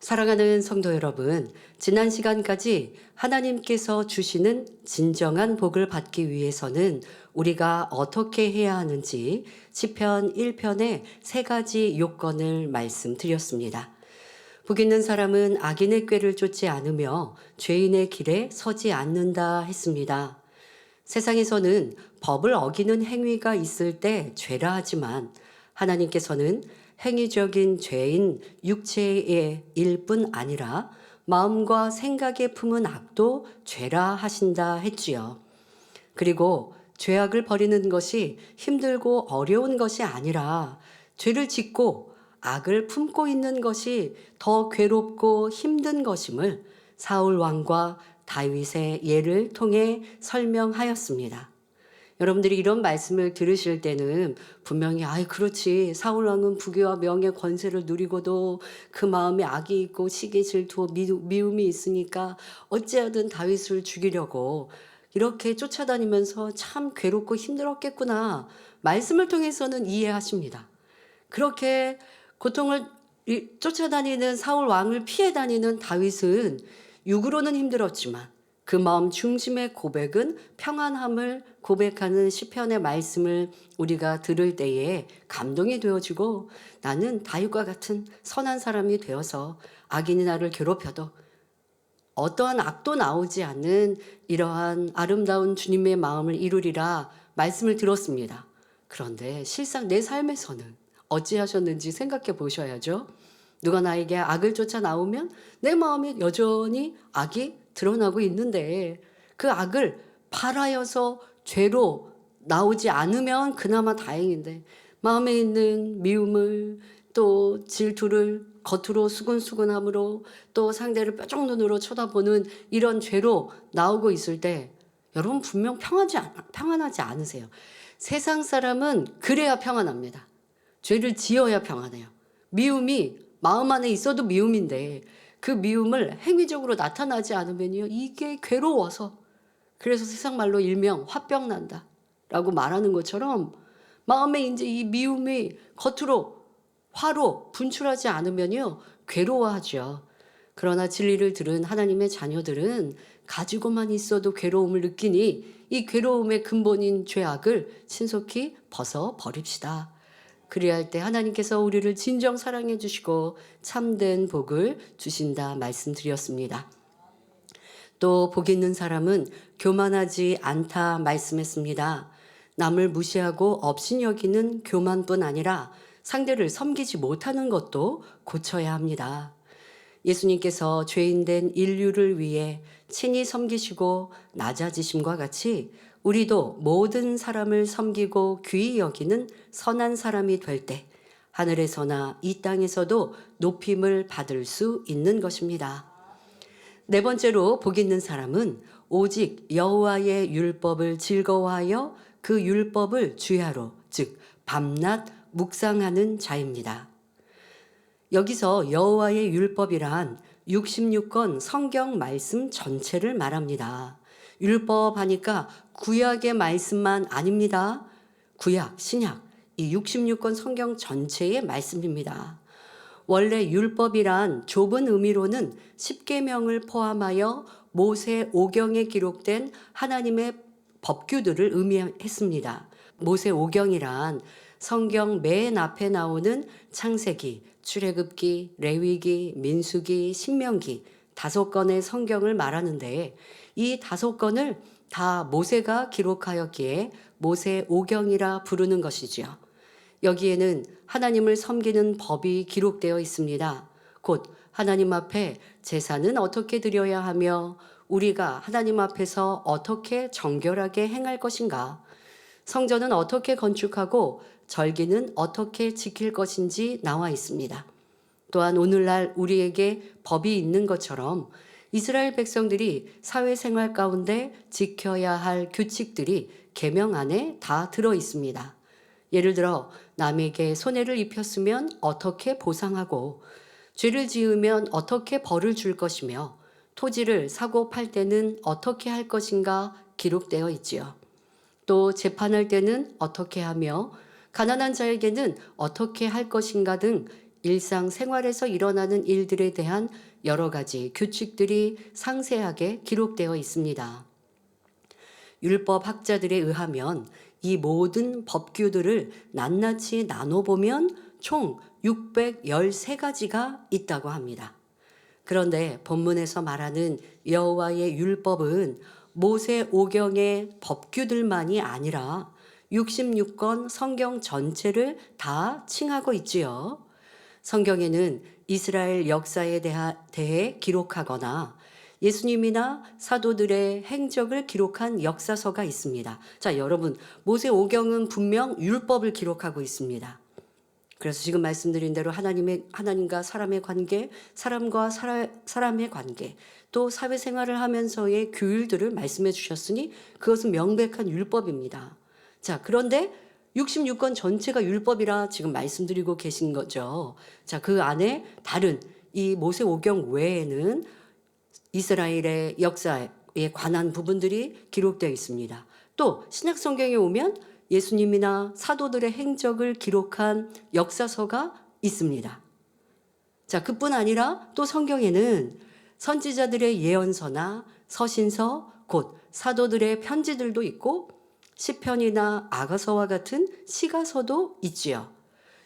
사랑하는 성도 여러분, 지난 시간까지 하나님께서 주시는 진정한 복을 받기 위해서는 우리가 어떻게 해야 하는지 시편 1편의 세 가지 요건을 말씀드렸습니다. 복 있는 사람은 악인의 꾀를 쫓지 않으며 죄인의 길에 서지 않는다 했습니다. 세상에서는 법을 어기는 행위가 있을 때 죄라 하지만 하나님께서는 행위적인 죄인 육체의 일뿐 아니라 마음과 생각에 품은 악도 죄라 하신다 했지요. 그리고 죄악을 버리는 것이 힘들고 어려운 것이 아니라 죄를 짓고 악을 품고 있는 것이 더 괴롭고 힘든 것임을 사울 왕과 다윗의 예를 통해 설명하였습니다. 여러분들이 이런 말씀을 들으실 때는 분명히 그렇지, 사울 왕은 부귀와 명예 권세를 누리고도 그 마음에 악이 있고 시기 질투 미움이 있으니까 어찌하든 다윗을 죽이려고 이렇게 쫓아다니면서 참 괴롭고 힘들었겠구나, 말씀을 통해서는 이해하십니다. 그렇게 고통을 쫓아다니는 사울 왕을 피해 다니는 다윗은 육으로는 힘들었지만 그 마음 중심의 고백은 평안함을 고백하는 시편의 말씀을 우리가 들을 때에 감동이 되어지고, 나는 다윗과 같은 선한 사람이 되어서 악인이 나를 괴롭혀도 어떠한 악도 나오지 않는 이러한 아름다운 주님의 마음을 이루리라 말씀을 들었습니다. 그런데 실상 내 삶에서는 어찌하셨는지 생각해 보셔야죠. 누가 나에게 악을 쫓아 나오면 내 마음에 여전히 악이 드러나고 있는데, 그 악을 발하여서 죄로 나오지 않으면 그나마 다행인데, 마음에 있는 미움을, 또 질투를 겉으로 수근수근함으로, 또 상대를 뾰족 눈으로 쳐다보는 이런 죄로 나오고 있을 때 여러분 분명 평안하지 않으세요. 세상 사람은 그래야 평안합니다. 죄를 지어야 평안해요. 미움이 마음 안에 있어도 미움인데 그 미움을 행위적으로 나타나지 않으면요, 이게 괴로워서, 그래서 세상 말로 일명 화병 난다 라고 말하는 것처럼 마음에 이제 이 미움이 겉으로 화로 분출하지 않으면요, 괴로워하죠. 그러나 진리를 들은 하나님의 자녀들은 가지고만 있어도 괴로움을 느끼니 이 괴로움의 근본인 죄악을 신속히 벗어 버립시다. 그리할 때 하나님께서 우리를 진정 사랑해 주시고 참된 복을 주신다 말씀드렸습니다. 또 복 있는 사람은 교만하지 않다 말씀했습니다. 남을 무시하고 업신여기는 교만뿐 아니라 상대를 섬기지 못하는 것도 고쳐야 합니다. 예수님께서 죄인된 인류를 위해 친히 섬기시고 낮아지심과 같이 우리도 모든 사람을 섬기고 귀히 여기는 선한 사람이 될 때 하늘에서나 이 땅에서도 높임을 받을 수 있는 것입니다. 네 번째로 복 있는 사람은 오직 여호와의 율법을 즐거워하여 그 율법을 주야로, 즉 밤낮 묵상하는 자입니다. 여기서 여호와의 율법이란 66권 성경 말씀 전체를 말합니다. 율법 하니까 구약의 말씀만 아닙니다. 구약, 신약, 이 66권 성경 전체의 말씀입니다. 원래 율법이란 좁은 의미로는 십계명을 포함하여 모세 오경에 기록된 하나님의 법규들을 의미했습니다. 모세 오경이란 성경 맨 앞에 나오는 창세기, 출애굽기, 레위기, 민수기, 신명기 5권의 성경을 말하는데, 이 5권을 다 모세가 기록하였기에 모세 오경이라 부르는 것이지요. 여기에는 하나님을 섬기는 법이 기록되어 있습니다. 곧 하나님 앞에 제사는 어떻게 드려야 하며 우리가 하나님 앞에서 어떻게 정결하게 행할 것인가, 성전은 어떻게 건축하고 절기는 어떻게 지킬 것인지 나와 있습니다. 또한 오늘날 우리에게 법이 있는 것처럼 이스라엘 백성들이 사회생활 가운데 지켜야 할 규칙들이 계명 안에 다 들어 있습니다. 예를 들어 남에게 손해를 입혔으면 어떻게 보상하고, 죄를 지으면 어떻게 벌을 줄 것이며, 토지를 사고 팔 때는 어떻게 할 것인가 기록되어 있지요. 또 재판할 때는 어떻게 하며 가난한 자에게는 어떻게 할 것인가 등 일상생활에서 일어나는 일들에 대한 여러 가지 규칙들이 상세하게 기록되어 있습니다. 율법 학자들에 의하면 이 모든 법규들을 낱낱이 나눠보면 총 613가지가 있다고 합니다. 그런데 본문에서 말하는 여호와의 율법은 모세 오경의 법규들만이 아니라 66권 성경 전체를 다 칭하고 있지요. 성경에는 이스라엘 역사에 대해 기록하거나 예수님이나 사도들의 행적을 기록한 역사서가 있습니다. 자, 여러분, 모세 오경은 분명 율법을 기록하고 있습니다. 그래서 지금 말씀드린 대로 하나님과 사람의 관계, 사람과 사람의 관계, 또 사회생활을 하면서의 규율들을 말씀해 주셨으니 그것은 명백한 율법입니다. 자, 그런데 66권 전체가 율법이라 지금 말씀드리고 계신 거죠. 자, 그 안에 다른 이 모세 오경 외에는 이스라엘의 역사에 관한 부분들이 기록되어 있습니다. 또 신약 성경에 오면 예수님이나 사도들의 행적을 기록한 역사서가 있습니다. 자, 그뿐 아니라 또 성경에는 선지자들의 예언서나 서신서, 곧 사도들의 편지들도 있고 시편이나 아가서와 같은 시가서도 있지요.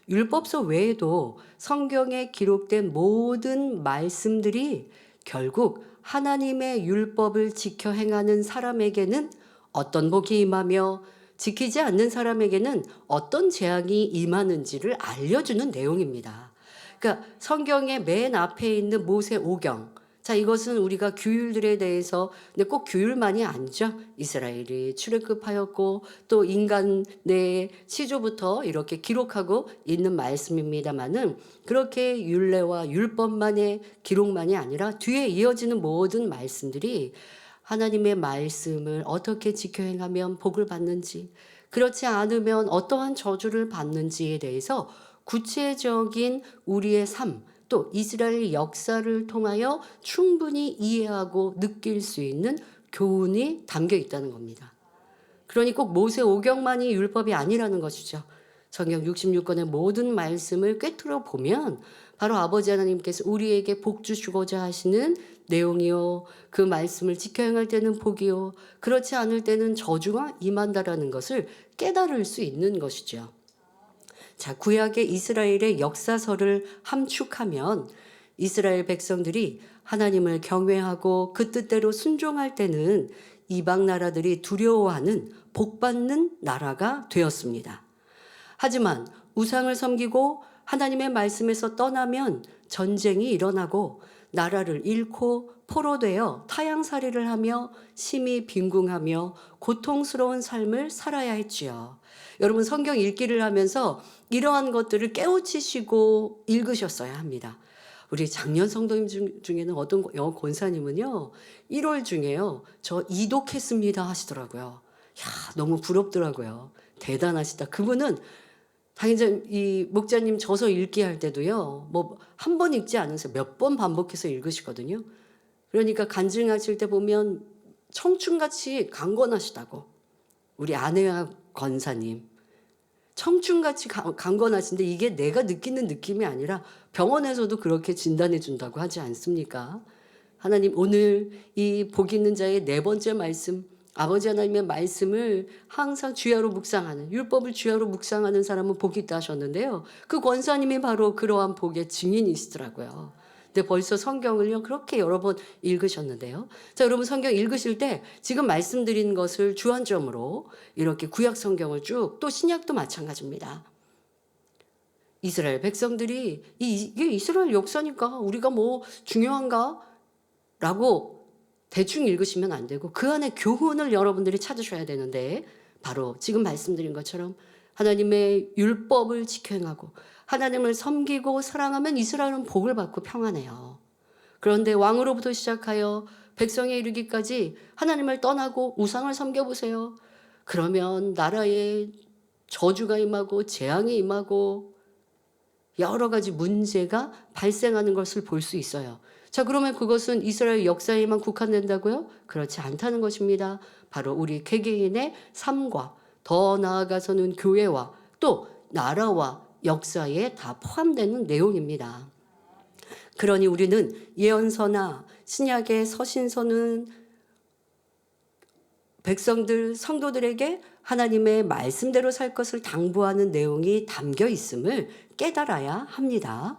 율법서 외에도 성경에 기록된 모든 말씀들이 결국 하나님의 율법을 지켜 행하는 사람에게는 어떤 복이 임하며 지키지 않는 사람에게는 어떤 재앙이 임하는지를 알려주는 내용입니다. 그러니까 성경의 맨 앞에 있는 모세 오경. 자, 이것은 우리가 규율들에 대해서, 근데 꼭 규율만이 아니죠. 이스라엘이 출애굽하였고 또 인간 내 시조부터 이렇게 기록하고 있는 말씀입니다만은 그렇게 율례와 율법만의 기록만이 아니라 뒤에 이어지는 모든 말씀들이 하나님의 말씀을 어떻게 지켜 행하면 복을 받는지, 그렇지 않으면 어떠한 저주를 받는지에 대해서 구체적인 우리의 삶, 또 이스라엘 역사를 통하여 충분히 이해하고 느낄 수 있는 교훈이 담겨 있다는 겁니다. 그러니 꼭 모세 오경만이 율법이 아니라는 것이죠. 성경 66권의 모든 말씀을 꿰뚫어 보면 바로 아버지 하나님께서 우리에게 복 주시고자 하시는 내용이요, 그 말씀을 지켜 행할 때는 복이요, 그렇지 않을 때는 저주가 임한다라는 것을 깨달을 수 있는 것이죠. 자, 구약의 이스라엘의 역사서를 함축하면 이스라엘 백성들이 하나님을 경외하고 그 뜻대로 순종할 때는 이방 나라들이 두려워하는 복받는 나라가 되었습니다. 하지만 우상을 섬기고 하나님의 말씀에서 떠나면 전쟁이 일어나고 나라를 잃고 포로되어 타향살이를 하며 심히 빈궁하며 고통스러운 삶을 살아야 했지요. 여러분, 성경 읽기를 하면서 이러한 것들을 깨우치시고 읽으셨어야 합니다. 우리 작년 성도님 중에는 어떤 권사님은요, 1월 중에요, 저 이독했습니다 하시더라고요. 야, 너무 부럽더라고요. 대단하시다. 그분은 당연히 이 목자님 저서 읽기 할 때도요, 뭐 한 번 읽지 않으세요. 몇 번 반복해서 읽으시거든요. 그러니까 간증하실 때 보면 청춘같이 강건하시다고. 우리 아내와 권사님. 청춘같이 강건하신데 이게 내가 느끼는 느낌이 아니라 병원에서도 그렇게 진단해 준다고 하지 않습니까? 하나님, 오늘 이 복 있는 자의 4번째 말씀, 아버지 하나님의 말씀을 항상 주야로 묵상하는, 율법을 주야로 묵상하는 사람은 복이 있다 하셨는데요. 그 권사님이 바로 그러한 복의 증인이시더라고요. 근데 벌써 성경을요, 그렇게 여러 번 읽으셨는데요. 자, 여러분, 성경 읽으실 때 지금 말씀드린 것을 주안점으로 이렇게 구약 성경을 쭉, 또 신약도 마찬가지입니다. 이스라엘 백성들이 이게 이스라엘 역사니까 우리가 뭐 중요한가? 라고 대충 읽으시면 안 되고 그 안에 교훈을 여러분들이 찾으셔야 되는데, 바로 지금 말씀드린 것처럼 하나님의 율법을 지켜 행하고 하나님을 섬기고 사랑하면 이스라엘은 복을 받고 평안해요. 그런데 왕으로부터 시작하여 백성에 이르기까지 하나님을 떠나고 우상을 섬겨보세요. 그러면 나라에 저주가 임하고 재앙이 임하고 여러 가지 문제가 발생하는 것을 볼 수 있어요. 자, 그러면 그것은 이스라엘 역사에만 국한된다고요? 그렇지 않다는 것입니다. 바로 우리 개개인의 삶과 더 나아가서는 교회와 또 나라와 역사에 다 포함되는 내용입니다. 그러니 우리는 예언서나 신약의 서신서는 백성들, 성도들에게 하나님의 말씀대로 살 것을 당부하는 내용이 담겨 있음을 깨달아야 합니다.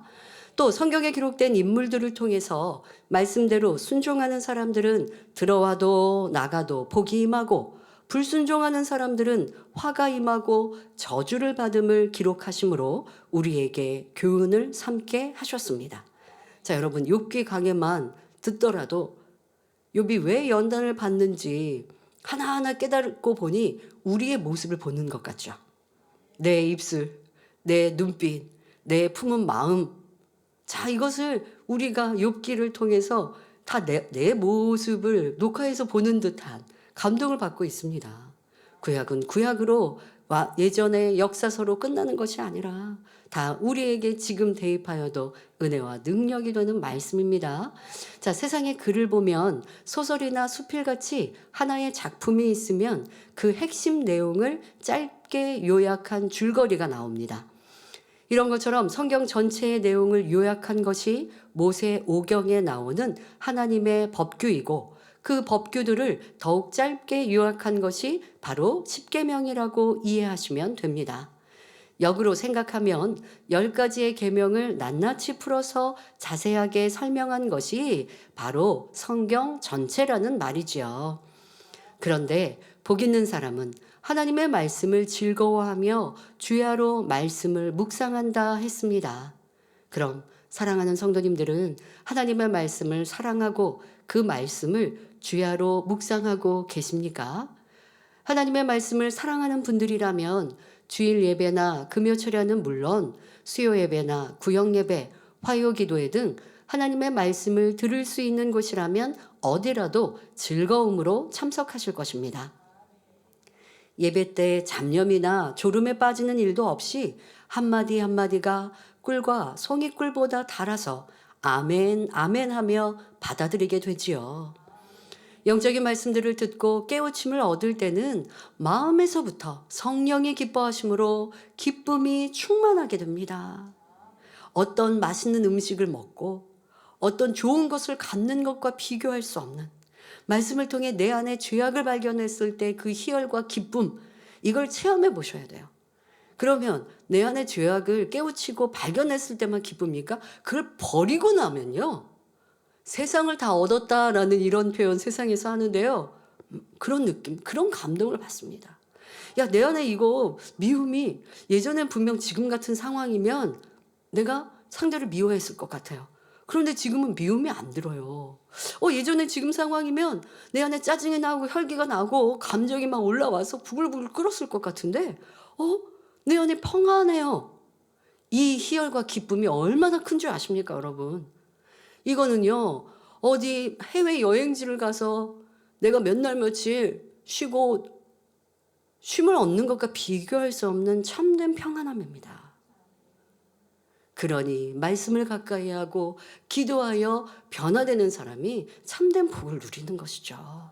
또 성경에 기록된 인물들을 통해서 말씀대로 순종하는 사람들은 들어와도 나가도 복이 임하고, 불순종하는 사람들은 화가 임하고 저주를 받음을 기록하심으로 우리에게 교훈을 삼게 하셨습니다. 자, 여러분, 욥기 강해만 듣더라도 욥이 왜 연단을 받는지 하나하나 깨닫고 보니 우리의 모습을 보는 것 같죠. 내 입술, 내 눈빛, 내 품은 마음. 자, 이것을 우리가 욥기를 통해서 다 내 모습을 녹화해서 보는 듯한 감동을 받고 있습니다. 구약은 구약으로 예전의 역사서로 끝나는 것이 아니라 다 우리에게 지금 대입하여도 은혜와 능력이 되는 말씀입니다. 자, 세상의 글을 보면 소설이나 수필같이 하나의 작품이 있으면 그 핵심 내용을 짧게 요약한 줄거리가 나옵니다. 이런 것처럼 성경 전체의 내용을 요약한 것이 모세오경에 나오는 하나님의 법규이고, 그 법규들을 더욱 짧게 요약한 것이 바로 십계명이라고 이해하시면 됩니다. 역으로 생각하면 10가지의 계명을 낱낱이 풀어서 자세하게 설명한 것이 바로 성경 전체라는 말이지요. 그런데 복 있는 사람은 하나님의 말씀을 즐거워하며 주야로 말씀을 묵상한다 했습니다. 그럼 사랑하는 성도님들은 하나님의 말씀을 사랑하고 그 말씀을 주야로 묵상하고 계십니까? 하나님의 말씀을 사랑하는 분들이라면 주일 예배나 금요 철야는 물론 수요 예배나 구역 예배, 화요 기도회 등 하나님의 말씀을 들을 수 있는 곳이라면 어디라도 즐거움으로 참석하실 것입니다. 예배 때 잡념이나 졸음에 빠지는 일도 없이 한마디 한마디가 꿀과 송이꿀보다 달아서 아멘 아멘 하며 받아들이게 되지요. 영적인 말씀들을 듣고 깨우침을 얻을 때는 마음에서부터 성령이 기뻐하심으로 기쁨이 충만하게 됩니다. 어떤 맛있는 음식을 먹고 어떤 좋은 것을 갖는 것과 비교할 수 없는, 말씀을 통해 내 안에 죄악을 발견했을 때 그 희열과 기쁨, 이걸 체험해 보셔야 돼요. 그러면 내 안에 죄악을 깨우치고 발견했을 때만 기쁩니까? 그걸 버리고 나면요, 세상을 다 얻었다라는 이런 표현 세상에서 하는데요, 그런 느낌, 그런 감동을 받습니다. 야, 내 안에 이거 미움이 예전엔 분명 지금 같은 상황이면 내가 상대를 미워했을 것 같아요. 그런데 지금은 미움이 안 들어요. 예전에 지금 상황이면 내 안에 짜증이 나고 혈기가 나고 감정이 막 올라와서 부글부글 끓었을 것 같은데 내 안에 평안해요. 이 희열과 기쁨이 얼마나 큰 줄 아십니까, 여러분? 이거는요, 어디 해외 여행지를 가서 내가 몇 날 며칠 쉬고 쉼을 얻는 것과 비교할 수 없는 참된 평안함입니다. 그러니 말씀을 가까이 하고 기도하여 변화되는 사람이 참된 복을 누리는 것이죠.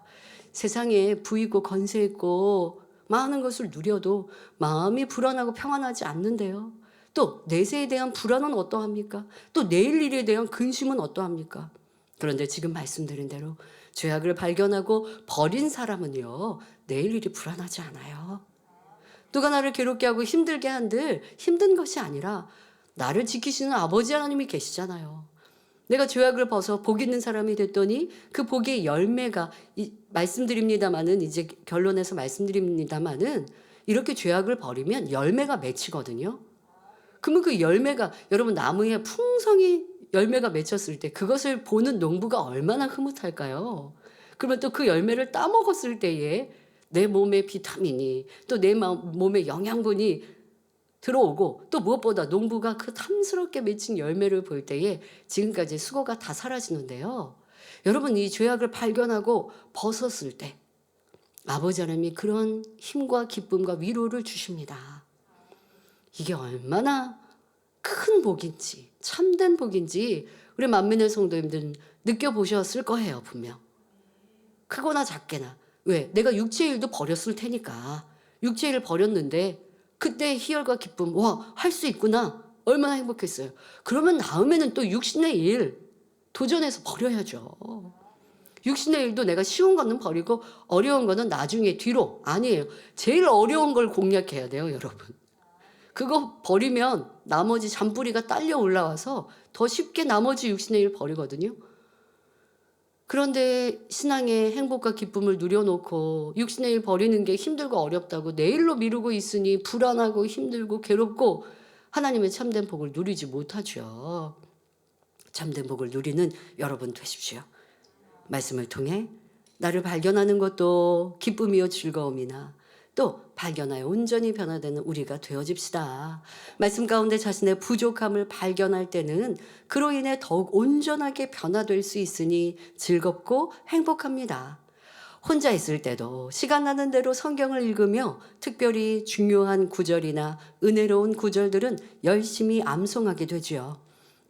세상에 부있고 건세 있고 많은 것을 누려도 마음이 불안하고 평안하지 않는데요. 또 내세에 대한 불안은 어떠합니까? 또 내일 일에 대한 근심은 어떠합니까? 그런데 지금 말씀드린 대로 죄악을 발견하고 버린 사람은요, 내일 일이 불안하지 않아요. 누가 나를 괴롭게 하고 힘들게 한들 힘든 것이 아니라 나를 지키시는 아버지 하나님이 계시잖아요. 내가 죄악을 벗어 복 있는 사람이 됐더니 그 복의 열매가, 말씀드립니다마는, 이제 결론에서 말씀드립니다마는, 이렇게 죄악을 버리면 열매가 맺히거든요. 그러면 그 열매가, 여러분, 나무에 풍성히 열매가 맺혔을 때 그것을 보는 농부가 얼마나 흐뭇할까요? 그러면 또 그 열매를 따먹었을 때에 내 몸에 비타민이, 또 내 몸에 영양분이 들어오고, 또 무엇보다 농부가 그 탐스럽게 맺힌 열매를 볼 때에 지금까지 수고가 다 사라지는데요. 여러분, 이 죄악을 발견하고 벗었을 때 아버지 하나님이 그런 힘과 기쁨과 위로를 주십니다. 이게 얼마나 큰 복인지, 참된 복인지 우리 만민의 성도님들은 느껴보셨을 거예요, 분명. 크거나 작게나. 왜? 내가 육체의 일도 버렸을 테니까. 육체의 일을 버렸는데 그때 희열과 기쁨, 와, 할 수 있구나. 얼마나 행복했어요. 그러면 다음에는 또 육신의 일 도전해서 버려야죠. 육신의 일도 내가 쉬운 거는 버리고 어려운 거는 나중에 뒤로. 아니에요. 제일 어려운 걸 공략해야 돼요, 여러분. 그거 버리면 나머지 잔뿌리가 딸려 올라와서 더 쉽게 나머지 육신의 일 버리거든요. 그런데 신앙의 행복과 기쁨을 누려놓고 육신의 일 버리는 게 힘들고 어렵다고 내일로 미루고 있으니 불안하고 힘들고 괴롭고 하나님의 참된 복을 누리지 못하죠. 참된 복을 누리는 여러분 되십시오. 말씀을 통해 나를 발견하는 것도 기쁨이요 즐거움이나 또 발견하여 온전히 변화되는 우리가 되어집시다. 말씀 가운데 자신의 부족함을 발견할 때는 그로 인해 더욱 온전하게 변화될 수 있으니 즐겁고 행복합니다. 혼자 있을 때도 시간 나는 대로 성경을 읽으며 특별히 중요한 구절이나 은혜로운 구절들은 열심히 암송하게 되지요.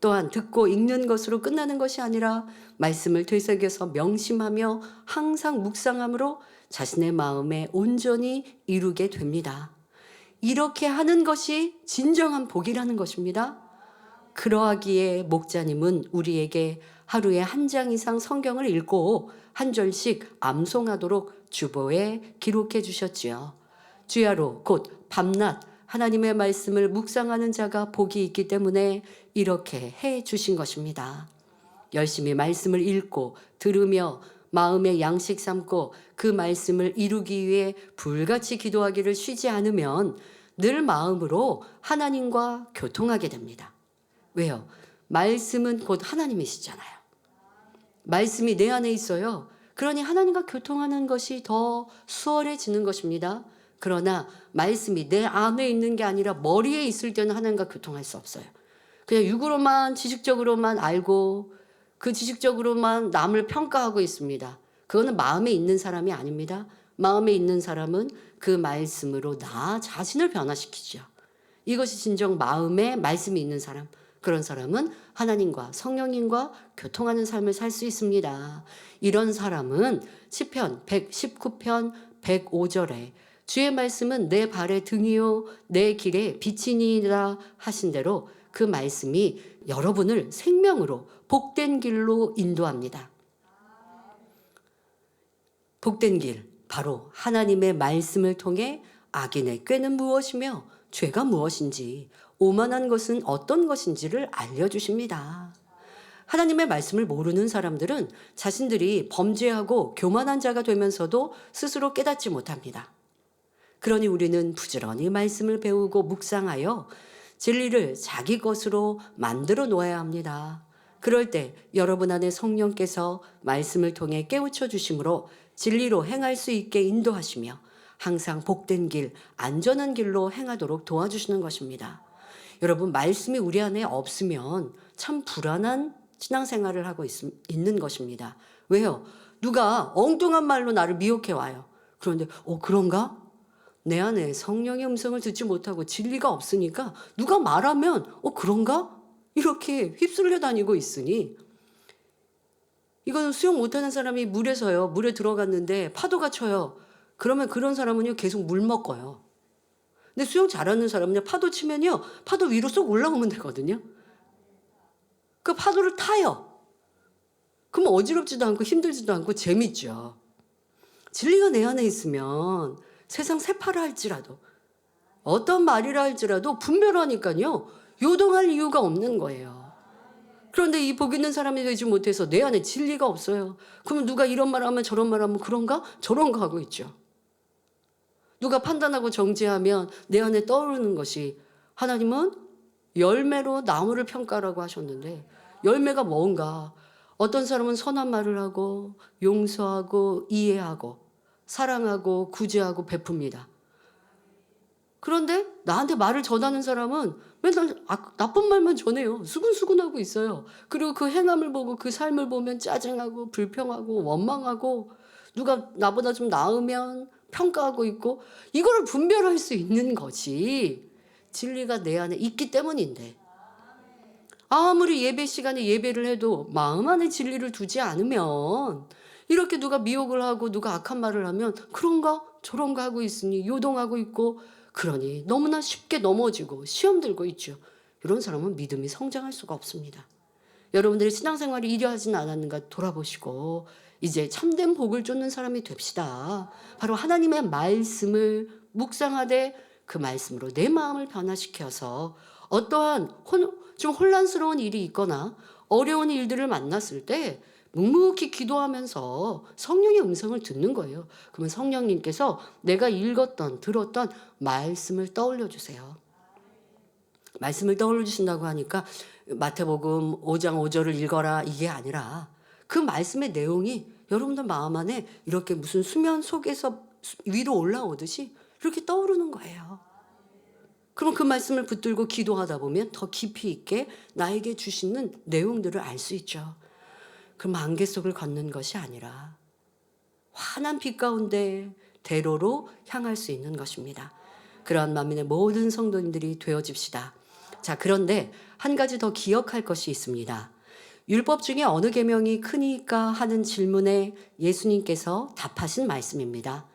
또한 듣고 읽는 것으로 끝나는 것이 아니라 말씀을 되새겨서 명심하며 항상 묵상함으로 자신의 마음에 온전히 이루게 됩니다. 이렇게 하는 것이 진정한 복이라는 것입니다. 그러하기에 목자님은 우리에게 하루에 한 장 이상 성경을 읽고 한 절씩 암송하도록 주보에 기록해 주셨지요. 주야로 곧 밤낮 하나님의 말씀을 묵상하는 자가 복이 있기 때문에 이렇게 해 주신 것입니다. 열심히 말씀을 읽고 들으며 마음의 양식 삼고 그 말씀을 이루기 위해 불같이 기도하기를 쉬지 않으면 늘 마음으로 하나님과 교통하게 됩니다. 왜요? 말씀은 곧 하나님이시잖아요. 말씀이 내 안에 있어요. 그러니 하나님과 교통하는 것이 더 수월해지는 것입니다. 그러나 말씀이 내 안에 있는 게 아니라 머리에 있을 때는 하나님과 교통할 수 없어요. 그냥 육으로만 지식적으로만 알고 그 지식적으로만 남을 평가하고 있습니다. 그거는 마음에 있는 사람이 아닙니다. 마음에 있는 사람은 그 말씀으로 나 자신을 변화시키죠. 이것이 진정 마음에 말씀이 있는 사람. 그런 사람은 하나님과 성령님과 교통하는 삶을 살 수 있습니다. 이런 사람은 시편 119편 105절에 주의 말씀은 내 발의 등이요 내 길에 빛이니라 하신 대로 그 말씀이 여러분을 생명으로 복된 길로 인도합니다. 복된 길, 바로 하나님의 말씀을 통해 악인의 꾀는 무엇이며 죄가 무엇인지 오만한 것은 어떤 것인지를 알려주십니다. 하나님의 말씀을 모르는 사람들은 자신들이 범죄하고 교만한 자가 되면서도 스스로 깨닫지 못합니다. 그러니 우리는 부지런히 말씀을 배우고 묵상하여 진리를 자기 것으로 만들어 놓아야 합니다. 그럴 때 여러분 안에 성령께서 말씀을 통해 깨우쳐 주심으로 진리로 행할 수 있게 인도하시며 항상 복된 길, 안전한 길로 행하도록 도와주시는 것입니다. 여러분, 말씀이 우리 안에 없으면 참 불안한 신앙생활을 하고 있는 것입니다. 왜요? 누가 엉뚱한 말로 나를 미혹해 와요. 그런데 그런가? 내 안에 성령의 음성을 듣지 못하고 진리가 없으니까 누가 말하면 그런가? 이렇게 휩쓸려 다니고 있으니 이거는 수영 못하는 사람이 물에 들어갔는데 파도가 쳐요. 그러면 그런 사람은요 계속 물 먹어요. 근데 수영 잘하는 사람은요 파도 치면요 파도 위로 쏙 올라오면 되거든요. 그 파도를 타요. 그럼 어지럽지도 않고 힘들지도 않고 재밌죠. 진리가 내 안에 있으면 세상 새파라 할지라도 어떤 말이라 할지라도 분별하니까요 요동할 이유가 없는 거예요. 그런데 이 복 있는 사람이 되지 못해서 내 안에 진리가 없어요. 그러면 누가 이런 말 하면 저런 말 하면 그런가? 저런가 하고 있죠. 누가 판단하고 정죄하면 내 안에 떠오르는 것이 하나님은 열매로 나무를 평가라고 하셨는데 열매가 뭔가? 어떤 사람은 선한 말을 하고 용서하고 이해하고 사랑하고 구제하고 베풉니다. 그런데 나한테 말을 전하는 사람은 맨날 나쁜 말만 전해요. 수근수근하고 있어요. 그리고 그 행함을 보고 그 삶을 보면 짜증하고 불평하고 원망하고 누가 나보다 좀 나으면 평가하고 있고 이거를 분별할 수 있는 것이 진리가 내 안에 있기 때문인데 아무리 예배 시간에 예배를 해도 마음 안에 진리를 두지 않으면 이렇게 누가 미혹을 하고 누가 악한 말을 하면 그런가 저런가 하고 있으니 요동하고 있고 그러니 너무나 쉽게 넘어지고 시험 들고 있죠. 이런 사람은 믿음이 성장할 수가 없습니다. 여러분들이 신앙생활이 이리 하진 않았는가 돌아보시고 이제 참된 복을 쫓는 사람이 됩시다. 바로 하나님의 말씀을 묵상하되 그 말씀으로 내 마음을 변화시켜서 어떠한 좀 혼란스러운 일이 있거나 어려운 일들을 만났을 때 묵묵히 기도하면서 성령의 음성을 듣는 거예요. 그러면 성령님께서 내가 읽었던 들었던 말씀을 떠올려 주세요. 말씀을 떠올려 주신다고 하니까 마태복음 5장 5절을 읽어라 이게 아니라 그 말씀의 내용이 여러분들 마음 안에 이렇게 무슨 수면 속에서 위로 올라오듯이 이렇게 떠오르는 거예요. 그럼 그 말씀을 붙들고 기도하다 보면 더 깊이 있게 나에게 주시는 내용들을 알 수 있죠. 그럼 안개 속을 걷는 것이 아니라 환한 빛 가운데 대로로 향할 수 있는 것입니다. 그러한 만민의 모든 성도님들이 되어집시다. 자, 그런데 한 가지 더 기억할 것이 있습니다. 율법 중에 어느 계명이 크니까 하는 질문에 예수님께서 답하신 말씀입니다.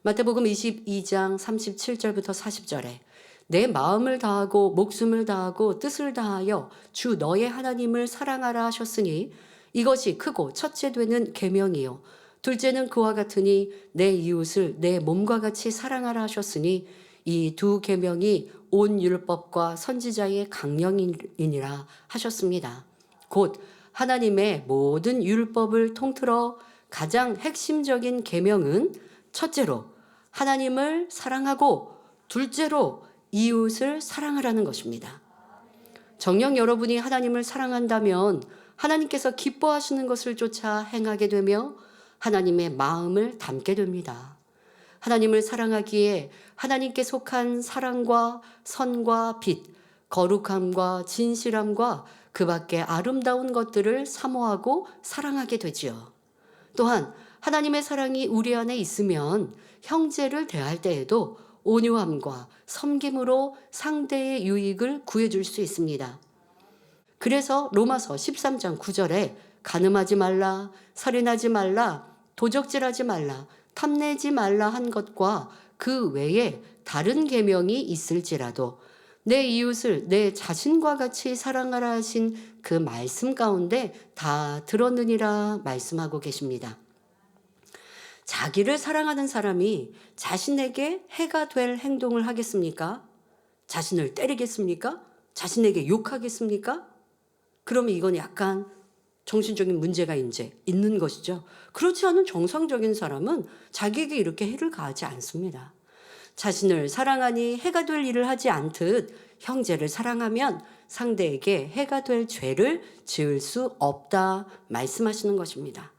마태복음 22장 37절부터 40절에 내 마음을 다하고 목숨을 다하고 뜻을 다하여 주 너의 하나님을 사랑하라 하셨으니 이것이 크고 첫째 되는 계명이요 둘째는 그와 같으니 내 이웃을 내 몸과 같이 사랑하라 하셨으니 이 두 계명이 온 율법과 선지자의 강령이니라 하셨습니다. 곧 하나님의 모든 율법을 통틀어 가장 핵심적인 계명은 첫째로 하나님을 사랑하고 둘째로 이웃을 사랑하라는 것입니다. 정녕 여러분이 하나님을 사랑한다면 하나님께서 기뻐하시는 것을 쫓아 행하게 되며 하나님의 마음을 담게 됩니다. 하나님을 사랑하기에 하나님께 속한 사랑과 선과 빛, 거룩함과 진실함과 그 밖에 아름다운 것들을 사모하고 사랑하게 되지요. 또한 하나님의 사랑이 우리 안에 있으면 형제를 대할 때에도 온유함과 섬김으로 상대의 유익을 구해줄 수 있습니다. 그래서 로마서 13장 9절에 간음하지 말라, 살인하지 말라, 도적질하지 말라, 탐내지 말라 한 것과 그 외에 다른 계명이 있을지라도 내 이웃을 내 자신과 같이 사랑하라 하신 그 말씀 가운데 다 들었느니라 말씀하고 계십니다. 자기를 사랑하는 사람이 자신에게 해가 될 행동을 하겠습니까? 자신을 때리겠습니까? 자신에게 욕하겠습니까? 그러면 이건 약간 정신적인 문제가 이제 있는 것이죠. 그렇지 않은 정상적인 사람은 자기에게 이렇게 해를 가하지 않습니다. 자신을 사랑하니 해가 될 일을 하지 않듯 형제를 사랑하면 상대에게 해가 될 죄를 지을 수 없다 말씀하시는 것입니다.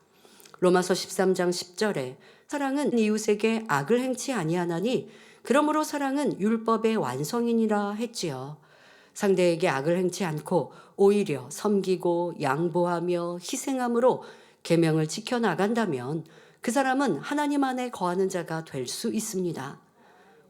로마서 13장 10절에 사랑은 이웃에게 악을 행치 아니하나니 그러므로 사랑은 율법의 완성이니라 했지요. 상대에게 악을 행치 않고 오히려 섬기고 양보하며 희생함으로 계명을 지켜나간다면 그 사람은 하나님 안에 거하는 자가 될 수 있습니다.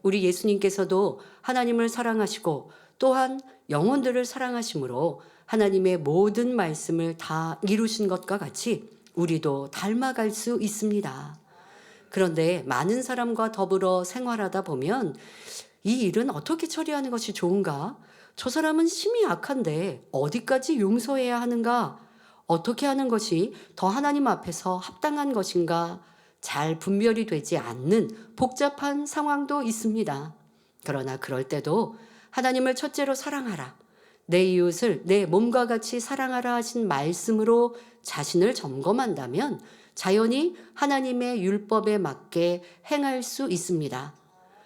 우리 예수님께서도 하나님을 사랑하시고 또한 영혼들을 사랑하심으로 하나님의 모든 말씀을 다 이루신 것과 같이 우리도 닮아갈 수 있습니다. 그런데 많은 사람과 더불어 생활하다 보면 이 일은 어떻게 처리하는 것이 좋은가? 저 사람은 심히 악한데 어디까지 용서해야 하는가? 어떻게 하는 것이 더 하나님 앞에서 합당한 것인가? 잘 분별이 되지 않는 복잡한 상황도 있습니다. 그러나 그럴 때도 하나님을 첫째로 사랑하라. 내 이웃을 내 몸과 같이 사랑하라 하신 말씀으로 자신을 점검한다면 자연히 하나님의 율법에 맞게 행할 수 있습니다.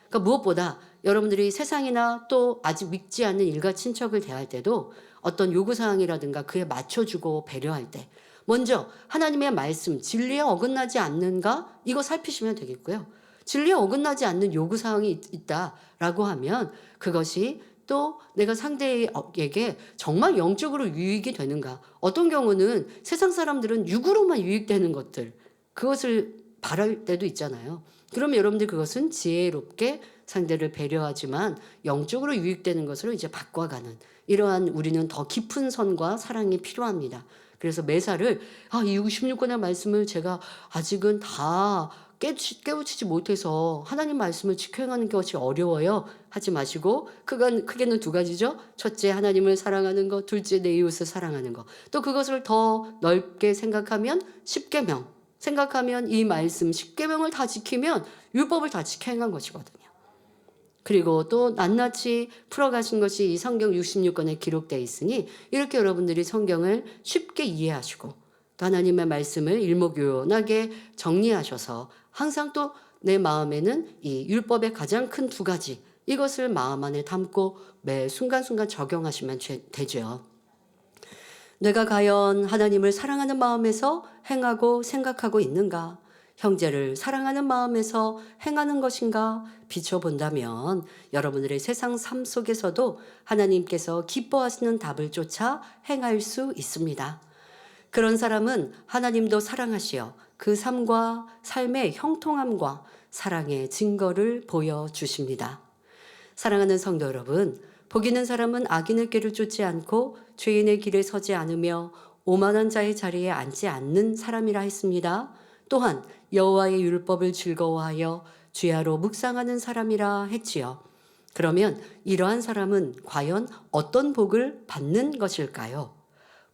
그러니까 무엇보다 여러분들이 세상이나 또 아직 믿지 않는 일가 친척을 대할 때도 어떤 요구사항이라든가 그에 맞춰주고 배려할 때 먼저 하나님의 말씀, 진리에 어긋나지 않는가? 이거 살피시면 되겠고요. 진리에 어긋나지 않는 요구사항이 있다라고 하면 그것이 또 내가 상대에게 정말 영적으로 유익이 되는가? 어떤 경우는 세상 사람들은 육으로만 유익되는 것들, 그것을 바랄 때도 있잖아요. 그럼 여러분들 그것은 지혜롭게 상대를 배려하지만 영적으로 유익되는 것으로 이제 바꿔가는 이러한 우리는 더 깊은 선과 사랑이 필요합니다. 그래서 매사를 이 66권의 말씀을 제가 아직은 다 깨우치지 못해서 하나님 말씀을 지켜 행하는 것이 어려워요. 하지 마시고 크게는 두 가지죠. 첫째, 하나님을 사랑하는 것. 둘째, 내 이웃을 사랑하는 것. 또 그것을 더 넓게 생각하면 10계명. 생각하면 이 말씀 10계명을 다 지키면 율법을 다 지켜 행한 것이거든요. 그리고 또 낱낱이 풀어가신 것이 이 성경 66권에 기록되어 있으니 이렇게 여러분들이 성경을 쉽게 이해하시고 또 하나님의 말씀을 일목요연하게 정리하셔서 항상 또 내 마음에는 이 율법의 가장 큰 두 가지 이것을 마음 안에 담고 매 순간순간 적용하시면 되죠. 내가 과연 하나님을 사랑하는 마음에서 행하고 생각하고 있는가? 형제를 사랑하는 마음에서 행하는 것인가 비춰본다면 여러분들의 세상 삶 속에서도 하나님께서 기뻐하시는 답을 쫓아 행할 수 있습니다. 그런 사람은 하나님도 사랑하시어 그 삶과 삶의 형통함과 사랑의 증거를 보여주십니다. 사랑하는 성도 여러분, 복 있는 사람은 악인의 길을 쫓지 않고 죄인의 길에 서지 않으며 오만한 자의 자리에 앉지 않는 사람이라 했습니다. 또한 여호와의 율법을 즐거워하여 주야로 묵상하는 사람이라 했지요. 그러면 이러한 사람은 과연 어떤 복을 받는 것일까요?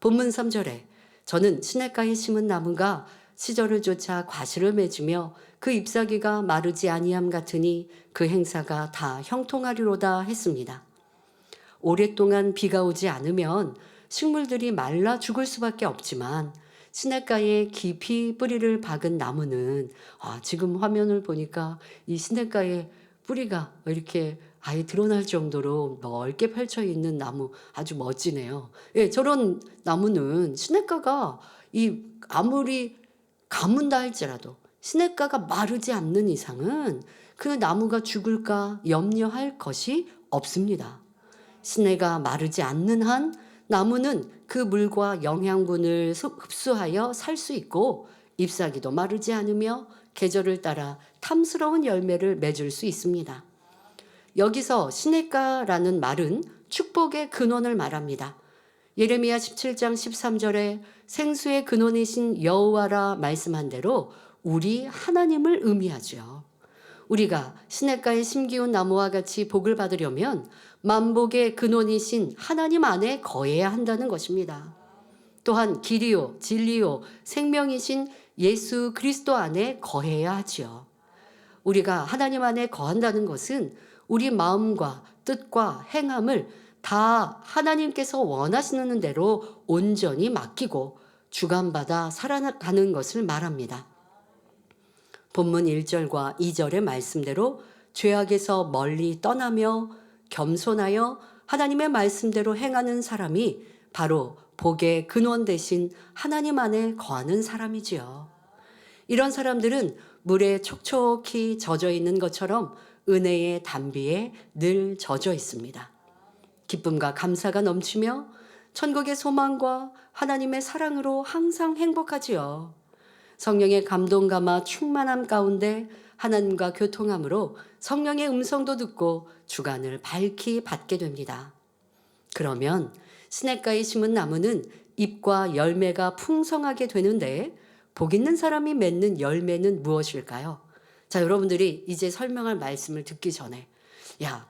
본문 3절에 저는 시냇가에 심은 나무가 시절을 쫓아 과실을 맺으며 그 잎사귀가 마르지 아니함 같으니 그 행사가 다 형통하리로다 했습니다. 오랫동안 비가 오지 않으면 식물들이 말라 죽을 수밖에 없지만 시냇가에 깊이 뿌리를 박은 나무는 지금 화면을 보니까 이 시냇가에 뿌리가 이렇게 아예 드러날 정도로 넓게 펼쳐 있는 나무 아주 멋지네요. 예, 저런 나무는 시냇가가 아무리 가문다 할지라도 시냇가가 마르지 않는 이상은 그 나무가 죽을까 염려할 것이 없습니다. 시내가 마르지 않는 한 나무는 그 물과 영양분을 흡수하여 살 수 있고 잎사귀도 마르지 않으며 계절을 따라 탐스러운 열매를 맺을 수 있습니다. 여기서 시냇가라는 말은 축복의 근원을 말합니다. 예레미야 17장 13절에 생수의 근원이신 여호와라 말씀한 대로 우리 하나님을 의미하죠. 우리가 시냇가에 심기운 나무와 같이 복을 받으려면 만복의 근원이신 하나님 안에 거해야 한다는 것입니다. 또한 길이요 진리요 생명이신 예수 그리스도 안에 거해야 하지요. 우리가 하나님 안에 거한다는 것은 우리 마음과 뜻과 행함을 다 하나님께서 원하시는 대로 온전히 맡기고 주관받아 살아가는 것을 말합니다. 본문 1절과 2절의 말씀대로 죄악에서 멀리 떠나며 겸손하여 하나님의 말씀대로 행하는 사람이 바로 복의 근원 대신 하나님 안에 거하는 사람이지요. 이런 사람들은 물에 촉촉히 젖어 있는 것처럼 은혜의 담비에 늘 젖어 있습니다. 기쁨과 감사가 넘치며 천국의 소망과 하나님의 사랑으로 항상 행복하지요. 성령의 감동 감화 충만함 가운데 하나님과 교통함으로 성령의 음성도 듣고 주관을 밝히 받게 됩니다. 그러면 시냇가에 심은 나무는 잎과 열매가 풍성하게 되는데 복 있는 사람이 맺는 열매는 무엇일까요? 자, 여러분들이 이제 설명할 말씀을 듣기 전에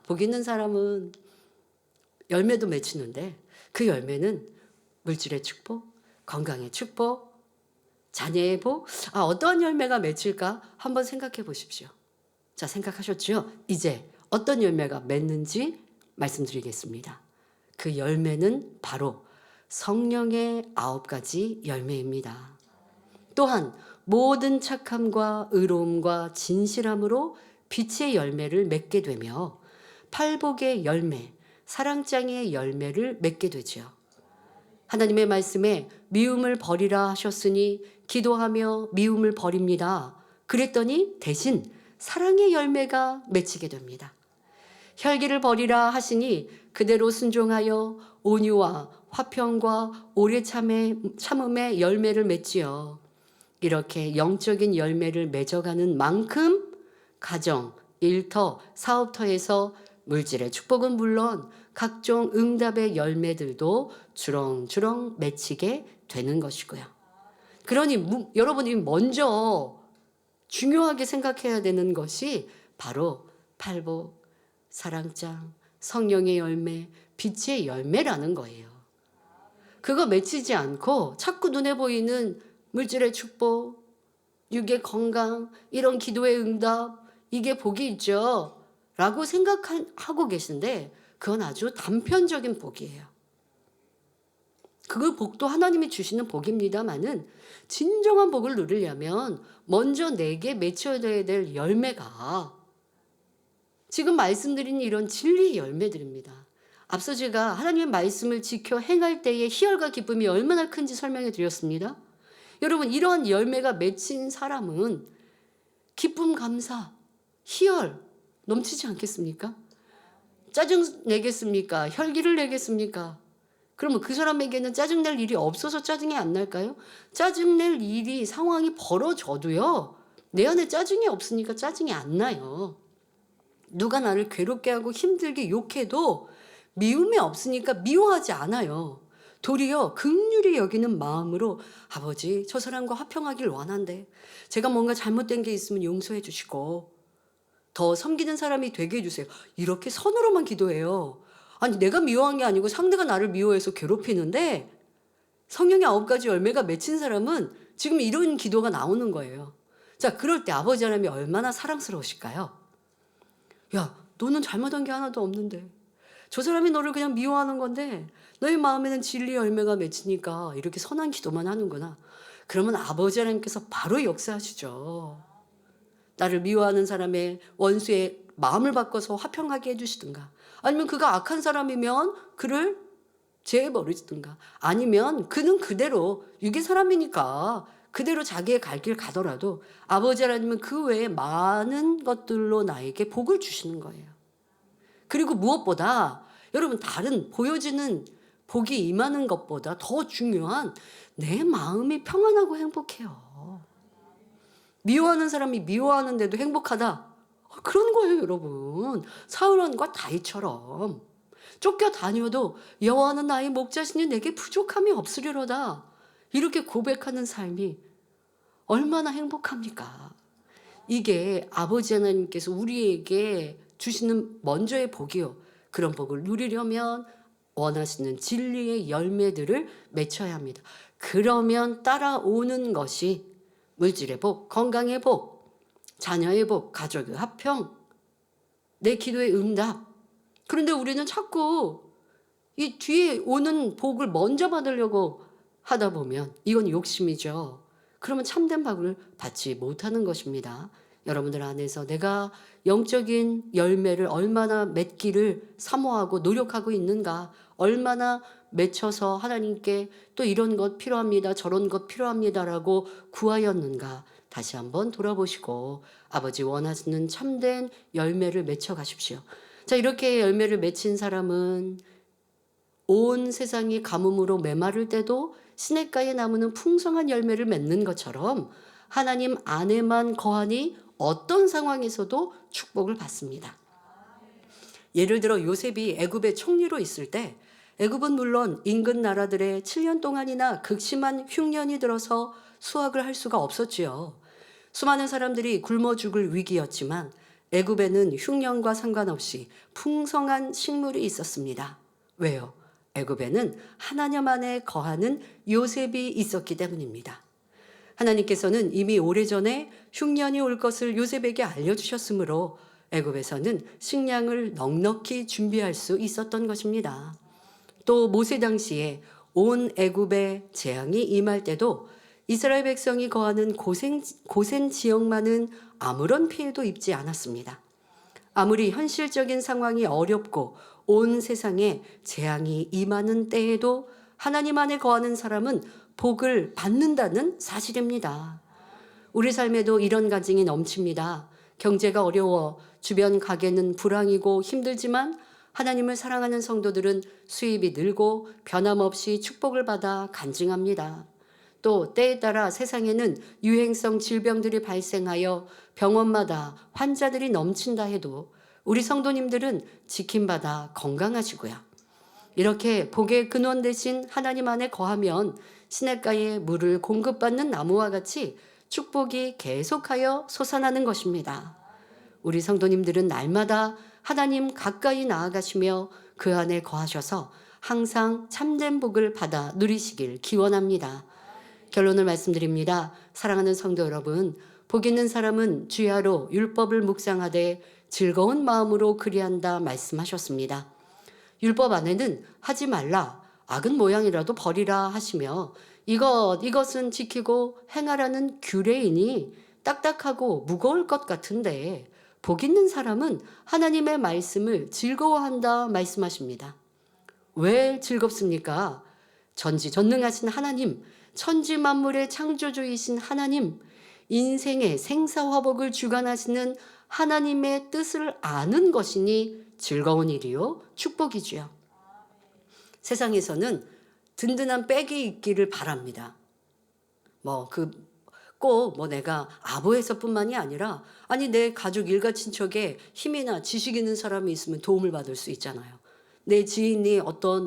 복 있는 사람은 열매도 맺히는데 그 열매는 물질의 축복, 건강의 축복, 자녀의 복, 어떠한 열매가 맺힐까 한번 생각해 보십시오. 자, 생각하셨죠? 이제 어떤 열매가 맺는지 말씀드리겠습니다. 그 열매는 바로 성령의 9가지 열매입니다. 또한 모든 착함과 의로움과 진실함으로 빛의 열매를 맺게 되며 팔복의 열매, 사랑장의 열매를 맺게 되죠. 하나님의 말씀에 미움을 버리라 하셨으니 기도하며 미움을 버립니다. 그랬더니 대신 사랑의 열매가 맺히게 됩니다. 혈기를 버리라 하시니 그대로 순종하여 온유와 화평과 오래 참음의 열매를 맺지요. 이렇게 영적인 열매를 맺어가는 만큼 가정, 일터, 사업터에서 물질의 축복은 물론 각종 응답의 열매들도 주렁주렁 맺히게 되는 것이고요. 그러니 여러분이 먼저 중요하게 생각해야 되는 것이 바로 팔복, 사랑장, 성령의 열매, 빛의 열매라는 거예요. 그거 맺히지 않고 자꾸 눈에 보이는 물질의 축복, 육의 건강, 이런 기도의 응답, 이게 복이 있죠 라고 생각하고 계신데 그건 아주 단편적인 복이에요. 그 복도 하나님이 주시는 복입니다마는 진정한 복을 누리려면 먼저 내게 맺혀야 될 열매가 지금 말씀드린 이런 진리의 열매들입니다. 앞서 제가 하나님의 말씀을 지켜 행할 때의 희열과 기쁨이 얼마나 큰지 설명해 드렸습니다. 여러분, 이러한 열매가 맺힌 사람은 기쁨, 감사, 희열 넘치지 않겠습니까? 짜증 내겠습니까? 혈기를 내겠습니까? 그러면 그 사람에게는 짜증낼 일이 없어서 짜증이 안 날까요? 짜증낼 일이, 상황이 벌어져도요, 내 안에 짜증이 없으니까 짜증이 안 나요. 누가 나를 괴롭게 하고 힘들게 욕해도 미움이 없으니까 미워하지 않아요. 도리어 긍휼히 여기는 마음으로 아버지, 저 사람과 화평하길 원한대. 제가 뭔가 잘못된 게 있으면 용서해 주시고 더 섬기는 사람이 되게 해주세요. 이렇게 선으로만 기도해요. 아니, 내가 미워한 게 아니고 상대가 나를 미워해서 괴롭히는데 성령의 9가지 열매가 맺힌 사람은 지금 이런 기도가 나오는 거예요. 자, 그럴 때 아버지 하나님이 얼마나 사랑스러우실까요? 야, 너는 잘못한 게 하나도 없는데 저 사람이 너를 그냥 미워하는 건데 너의 마음에는 진리 열매가 맺히니까 이렇게 선한 기도만 하는구나. 그러면 아버지 하나님께서 바로 역사하시죠. 나를 미워하는 사람의 원수의 마음을 바꿔서 화평하게 해주시든가, 아니면 그가 악한 사람이면 그를 제해버리시든가, 아니면 그는 그대로 육의 사람이니까 그대로 자기의 갈 길 가더라도 아버지 하나님은 그 외에 많은 것들로 나에게 복을 주시는 거예요. 그리고 무엇보다 여러분, 다른 보여지는 복이 임하는 것보다 더 중요한 내 마음이 평안하고 행복해요. 미워하는 사람이 미워하는데도 행복하다. 그런 거예요, 여러분. 사울왕과 다윗처럼 쫓겨다녀도 여호와는 나의 목자시니 내게 부족함이 없으리로다. 이렇게 고백하는 삶이 얼마나 행복합니까? 이게 아버지 하나님께서 우리에게 주시는 먼저의 복이요. 그런 복을 누리려면 원하시는 진리의 열매들을 맺혀야 합니다. 그러면 따라오는 것이 물질의 복, 건강의 복, 자녀의 복, 가족의 화평, 내 기도의 응답. 그런데 우리는 자꾸 이 뒤에 오는 복을 먼저 받으려고 하다 보면 이건 욕심이죠. 그러면 참된 복을 받지 못하는 것입니다. 여러분들 안에서 내가 영적인 열매를 얼마나 맺기를 사모하고 노력하고 있는가, 얼마나 맺혀서 하나님께 또 이런 것 필요합니다, 저런 것 필요합니다라고 구하였는가 다시 한번 돌아보시고 아버지 원하시는 참된 열매를 맺혀 가십시오. 자, 이렇게 열매를 맺힌 사람은 온 세상이 가뭄으로 메마를 때도 시냇가에 나무는 풍성한 열매를 맺는 것처럼 하나님 안에만 거하니 어떤 상황에서도 축복을 받습니다. 예를 들어 요셉이 애굽의 총리로 있을 때 애굽은 물론 인근 나라들의 7년 동안이나 극심한 흉년이 들어서 수확을 할 수가 없었지요. 수많은 사람들이 굶어 죽을 위기였지만 애굽에는 흉년과 상관없이 풍성한 식물이 있었습니다. 왜요? 애굽에는 하나님 안에 거하는 요셉이 있었기 때문입니다. 하나님께서는 이미 오래전에 흉년이 올 것을 요셉에게 알려주셨으므로 애굽에서는 식량을 넉넉히 준비할 수 있었던 것입니다. 또 모세 당시에 온 애굽에 재앙이 임할 때도 이스라엘 백성이 거하는 고센 지역만은 아무런 피해도 입지 않았습니다. 아무리 현실적인 상황이 어렵고 온 세상에 재앙이 임하는 때에도 하나님 안에 거하는 사람은 복을 받는다는 사실입니다. 우리 삶에도 이런 가증이 넘칩니다. 경제가 어려워 주변 가게는 불황이고 힘들지만 하나님을 사랑하는 성도들은 수입이 늘고 변함없이 축복을 받아 간증합니다. 또 때에 따라 세상에는 유행성 질병들이 발생하여 병원마다 환자들이 넘친다 해도 우리 성도님들은 지킴받아 건강하시고요. 이렇게 복의 근원 되신 하나님 안에 거하면 시냇가에 물을 공급받는 나무와 같이 축복이 계속하여 솟아나는 것입니다. 우리 성도님들은 날마다 하나님 가까이 나아가시며 그 안에 거하셔서 항상 참된 복을 받아 누리시길 기원합니다. 결론을 말씀드립니다. 사랑하는 성도 여러분, 복 있는 사람은 주야로 율법을 묵상하되 즐거운 마음으로 그리한다 말씀하셨습니다. 율법 안에는 하지 말라, 악은 모양이라도 버리라 하시며 이것은 지키고 행하라는 규례이니 딱딱하고 무거울 것 같은데 복 있는 사람은 하나님의 말씀을 즐거워한다 말씀하십니다. 왜 즐겁습니까? 전지전능하신 하나님, 천지 만물의 창조주이신 하나님, 인생의 생사화복을 주관하시는 하나님의 뜻을 아는 것이니 즐거운 일이요 축복이지요. 세상에서는 든든한 백이 있기를 바랍니다. 꼭 내가 아부에서뿐만이 아니라 내 가족 일가 친척에 힘이나 지식 있는 사람이 있으면 도움을 받을 수 있잖아요. 내 지인이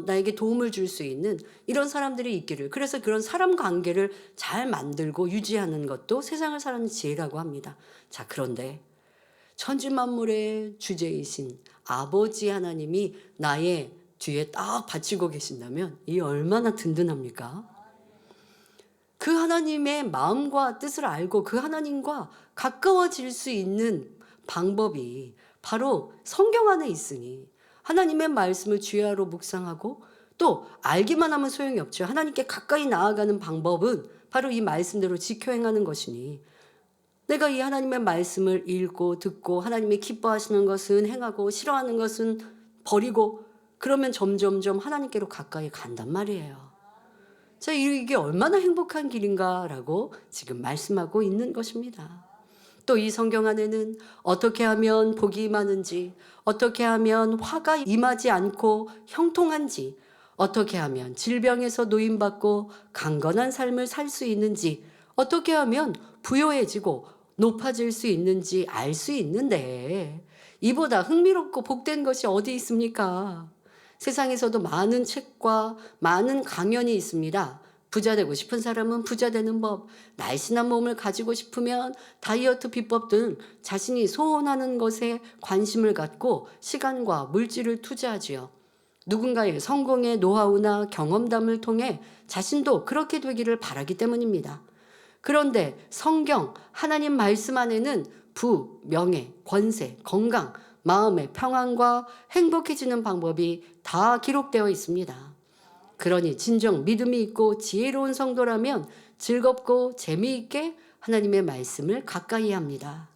나에게 도움을 줄 수 있는 이런 사람들이 있기를, 그래서 그런 사람 관계를 잘 만들고 유지하는 것도 세상을 사는 지혜라고 합니다. 자, 그런데 천지만물의 주제이신 아버지 하나님이 나의 뒤에 딱 받치고 계신다면 이 얼마나 든든합니까? 그 하나님의 마음과 뜻을 알고 그 하나님과 가까워질 수 있는 방법이 바로 성경 안에 있으니 하나님의 말씀을 주야로 묵상하고 또 알기만 하면 소용이 없죠. 하나님께 가까이 나아가는 방법은 바로 이 말씀대로 지켜 행하는 것이니 내가 이 하나님의 말씀을 읽고 듣고 하나님이 기뻐하시는 것은 행하고 싫어하는 것은 버리고 그러면 점점점 하나님께로 가까이 간단 말이에요. 자, 이게 얼마나 행복한 길인가라고 지금 말씀하고 있는 것입니다. 또 이 성경 안에는 어떻게 하면 복이 임하는지, 어떻게 하면 화가 임하지 않고 형통한지, 어떻게 하면 질병에서 노임받고 강건한 삶을 살 수 있는지, 어떻게 하면 부요해지고 높아질 수 있는지 알 수 있는데 이보다 흥미롭고 복된 것이 어디 있습니까? 세상에서도 많은 책과 많은 강연이 있습니다. 부자 되고 싶은 사람은 부자 되는 법, 날씬한 몸을 가지고 싶으면 다이어트 비법 등 자신이 소원하는 것에 관심을 갖고 시간과 물질을 투자하지요. 누군가의 성공의 노하우나 경험담을 통해 자신도 그렇게 되기를 바라기 때문입니다. 그런데 성경, 하나님 말씀 안에는 부, 명예, 권세, 건강, 마음의 평안과 행복해지는 방법이 다 기록되어 있습니다. 그러니 진정 믿음이 있고 지혜로운 성도라면 즐겁고 재미있게 하나님의 말씀을 가까이 합니다.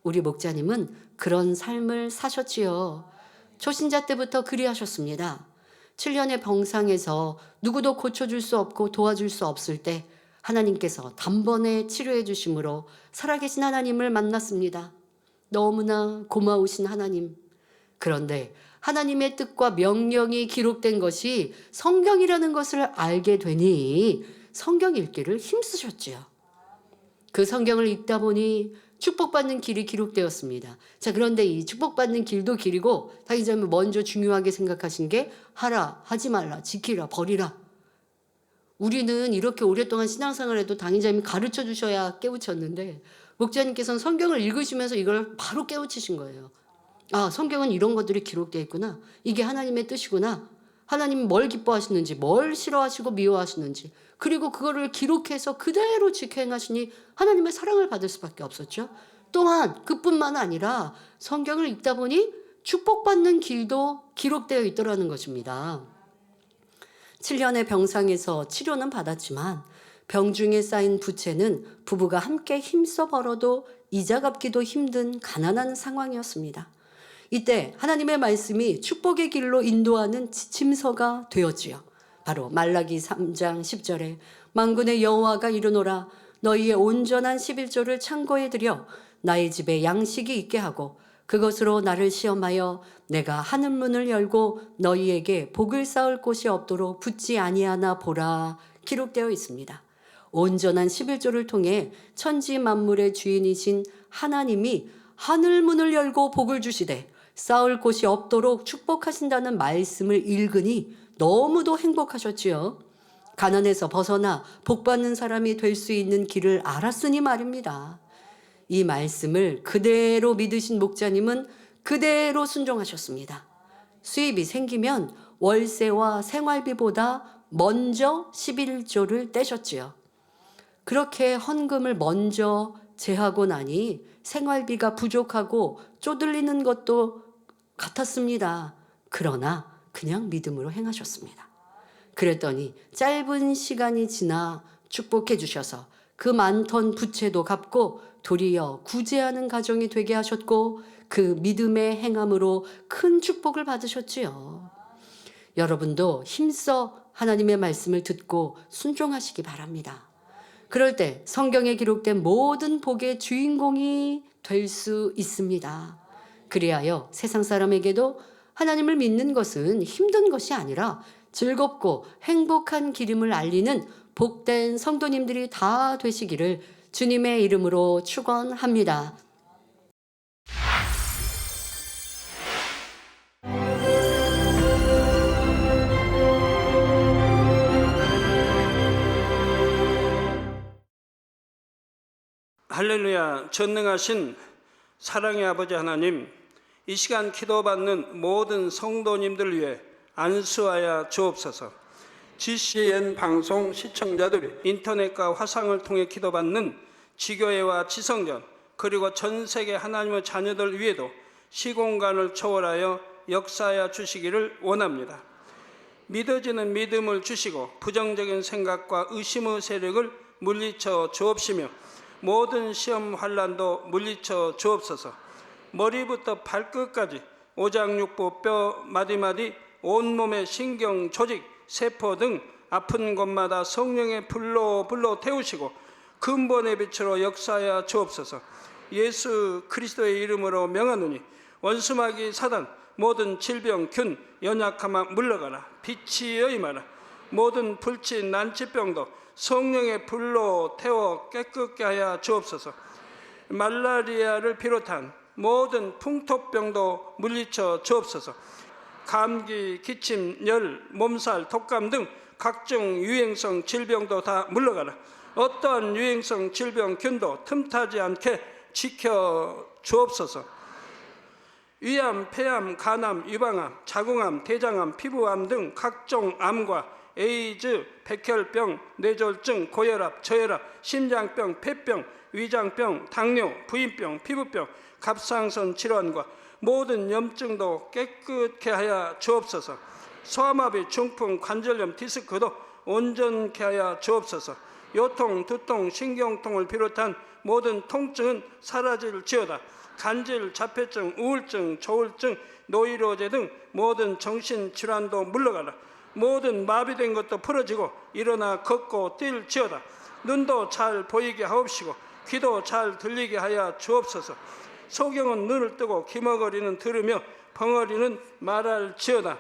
우리 목자님은 그런 삶을 사셨지요. 초신자 때부터 그리하셨습니다. 7년의 병상에서 누구도 고쳐줄 수 없고 도와줄 수 없을 때 하나님께서 단번에 치료해 주심으로 살아계신 하나님을 만났습니다. 너무나 고마우신 하나님. 그런데 하나님의 뜻과 명령이 기록된 것이 성경이라는 것을 알게 되니 성경 읽기를 힘쓰셨지요. 그 성경을 읽다 보니 축복받는 길이 기록되었습니다. 자, 그런데 이 축복받는 길도 길이고 당의자님 먼저 중요하게 생각하신 게 하라, 하지 말라, 지키라, 버리라. 우리는 이렇게 오랫동안 신앙생활에도 당의자님이 가르쳐 주셔야 깨우쳤는데 목자님께서는 성경을 읽으시면서 이걸 바로 깨우치신 거예요. 아, 성경은 이런 것들이 기록되어 있구나. 이게 하나님의 뜻이구나. 하나님이 뭘 기뻐하시는지, 뭘 싫어하시고 미워하시는지, 그리고 그거를 기록해서 그대로 지켜 행하시니 하나님의 사랑을 받을 수밖에 없었죠. 또한 그뿐만 아니라 성경을 읽다 보니 축복받는 길도 기록되어 있더라는 것입니다. 7년의 병상에서 치료는 받았지만 병중에 쌓인 부채는 부부가 함께 힘써 벌어도 이자 갚기도 힘든 가난한 상황이었습니다. 이때 하나님의 말씀이 축복의 길로 인도하는 지침서가 되었지요. 바로 말라기 3장 10절에 만군의 여호와가 이르노라 너희의 온전한 11조를 창고에 들여 나의 집에 양식이 있게 하고 그것으로 나를 시험하여 내가 하늘문을 열고 너희에게 복을 쌓을 곳이 없도록 붙지 아니하나 보라 기록되어 있습니다. 온전한 11조를 통해 천지 만물의 주인이신 하나님이 하늘문을 열고 복을 주시되 쌓을 곳이 없도록 축복하신다는 말씀을 읽으니 너무도 행복하셨지요. 가난에서 벗어나 복받는 사람이 될 수 있는 길을 알았으니 말입니다. 이 말씀을 그대로 믿으신 목자님은 그대로 순종하셨습니다. 수입이 생기면 월세와 생활비보다 먼저 11조를 떼셨지요. 그렇게 헌금을 먼저 제하고 나니 생활비가 부족하고 쪼들리는 것도 같았습니다. 그러나 그냥 믿음으로 행하셨습니다. 그랬더니 짧은 시간이 지나 축복해 주셔서 그 많던 부채도 갚고 도리어 구제하는 가정이 되게 하셨고 그 믿음의 행함으로 큰 축복을 받으셨지요. 여러분도 힘써 하나님의 말씀을 듣고 순종하시기 바랍니다. 그럴 때 성경에 기록된 모든 복의 주인공이 될 수 있습니다. 그리하여 세상 사람에게도 하나님을 믿는 것은 힘든 것이 아니라 즐겁고 행복한 길임을 알리는 복된 성도님들이 다 되시기를 주님의 이름으로 축원합니다. 할렐루야. 전능하신 사랑의 아버지 하나님, 이 시간 기도받는 모든 성도님들 위해 안수하여 주옵소서. GCN 방송 시청자들이 인터넷과 화상을 통해 기도받는 지교회와 지성전 그리고 전 세계 하나님의 자녀들 위에도 시공간을 초월하여 역사하여 주시기를 원합니다. 믿어지는 믿음을 주시고 부정적인 생각과 의심의 세력을 물리쳐 주옵시며 모든 시험 환난도 물리쳐 주옵소서. 머리부터 발끝까지 오장육부 뼈 마디마디 온몸의 신경 조직 세포 등 아픈 곳마다 성령의 불로 태우시고 근본의 빛으로 역사하여 주옵소서. 예수 그리스도의 이름으로 명하노니 원수마귀 사단 모든 질병 균 연약함아 물러가라. 빛이 임하라. 모든 불치 난치병도 성령의 불로 태워 깨끗게 하여 주옵소서. 말라리아를 비롯한 모든 풍토병도 물리쳐 주옵소서. 감기, 기침, 열, 몸살, 독감 등 각종 유행성 질병도 다 물러가라. 어떠한 유행성 질병 균도 틈타지 않게 지켜 주옵소서. 위암, 폐암, 간암, 유방암, 자궁암, 대장암, 피부암 등 각종 암과 에이즈, 백혈병, 뇌졸중, 고혈압, 저혈압, 심장병, 폐병, 위장병, 당뇨, 부인병, 피부병, 갑상선 질환과 모든 염증도 깨끗게 하여 주옵소서. 소아마비, 중풍, 관절염, 디스크도 온전케 하여 주옵소서. 요통, 두통, 신경통을 비롯한 모든 통증은 사라질지어다. 간질, 자폐증, 우울증, 조울증, 노이로제 등 모든 정신질환도 물러가라. 모든 마비된 것도 풀어지고 일어나 걷고 뛸지어다. 눈도 잘 보이게 하옵시고 귀도 잘 들리게 하여 주옵소서. 소경은 눈을 뜨고 기머거리는 들으며 벙어리는 말할지어다.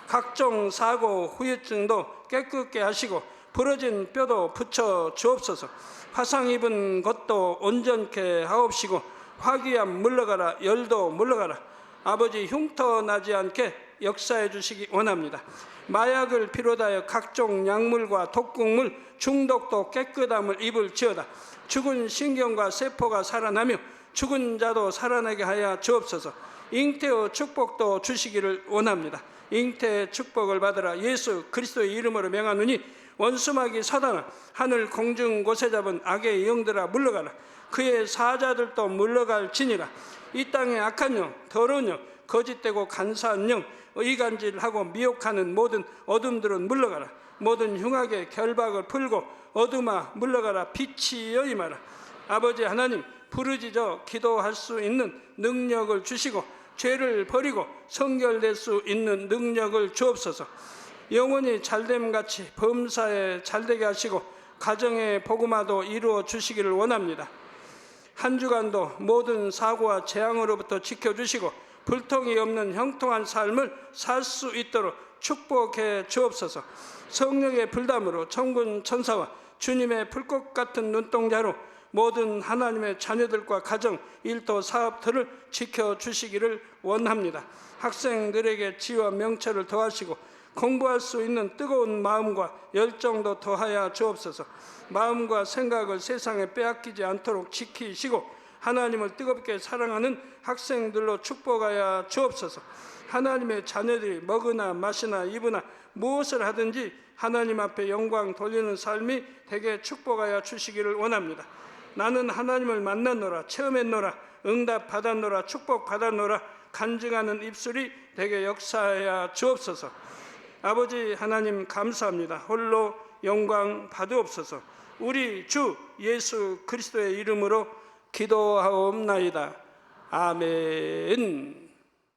각종 사고 후유증도 깨끗게 하시고 부러진 뼈도 붙여 주옵소서. 화상 입은 것도 온전케 하옵시고 화기암 물러가라. 열도 물러가라. 아버지 흉터 나지 않게 역사해 주시기 원합니다. 마약을 비롯하여 각종 약물과 독극물 중독도 깨끗함을 입을지어다. 죽은 신경과 세포가 살아나며 죽은 자도 살아나게 하여 주옵소서. 잉태의 축복도 주시기를 원합니다. 잉태의 축복을 받으라. 예수 그리스도의 이름으로 명하노니 원수마귀 사단아 하늘 공중 곳에 잡은 악의 영들아 물러가라. 그의 사자들도 물러갈지니라. 이 땅의 악한 영, 더러운 영, 거짓되고 간사한 영, 의간질하고 미혹하는 모든 어둠들은 물러가라. 모든 흉악의 결박을 풀고 어둠아 물러가라. 빛이 임하라. 아버지 하나님, 부르짖어 기도할 수 있는 능력을 주시고 죄를 버리고 성결될 수 있는 능력을 주옵소서. 영원히 잘됨같이 범사에 잘되게 하시고 가정의 복음화도 이루어 주시기를 원합니다. 한 주간도 모든 사고와 재앙으로부터 지켜주시고 불통이 없는 형통한 삶을 살 수 있도록 축복해 주옵소서. 성령의 불담으로 천군 천사와 주님의 불꽃 같은 눈동자로 모든 하나님의 자녀들과 가정, 일도, 사업들을 지켜주시기를 원합니다. 학생들에게 지혜와 명철을 더하시고 공부할 수 있는 뜨거운 마음과 열정도 더하여 주옵소서. 마음과 생각을 세상에 빼앗기지 않도록 지키시고 하나님을 뜨겁게 사랑하는 학생들로 축복하여 주옵소서. 하나님의 자녀들이 먹으나 마시나 입으나 무엇을 하든지 하나님 앞에 영광 돌리는 삶이 되게 축복하여 주시기를 원합니다. 나는 하나님을 만났노라, 체험했노라, 응답 받았노라, 축복 받았노라 간증하는 입술이 되게 역사하여 주옵소서. 아버지 하나님 감사합니다. 홀로 영광 받으옵소서. 우리 주 예수 그리스도의 이름으로 기도하옵나이다. 아멘.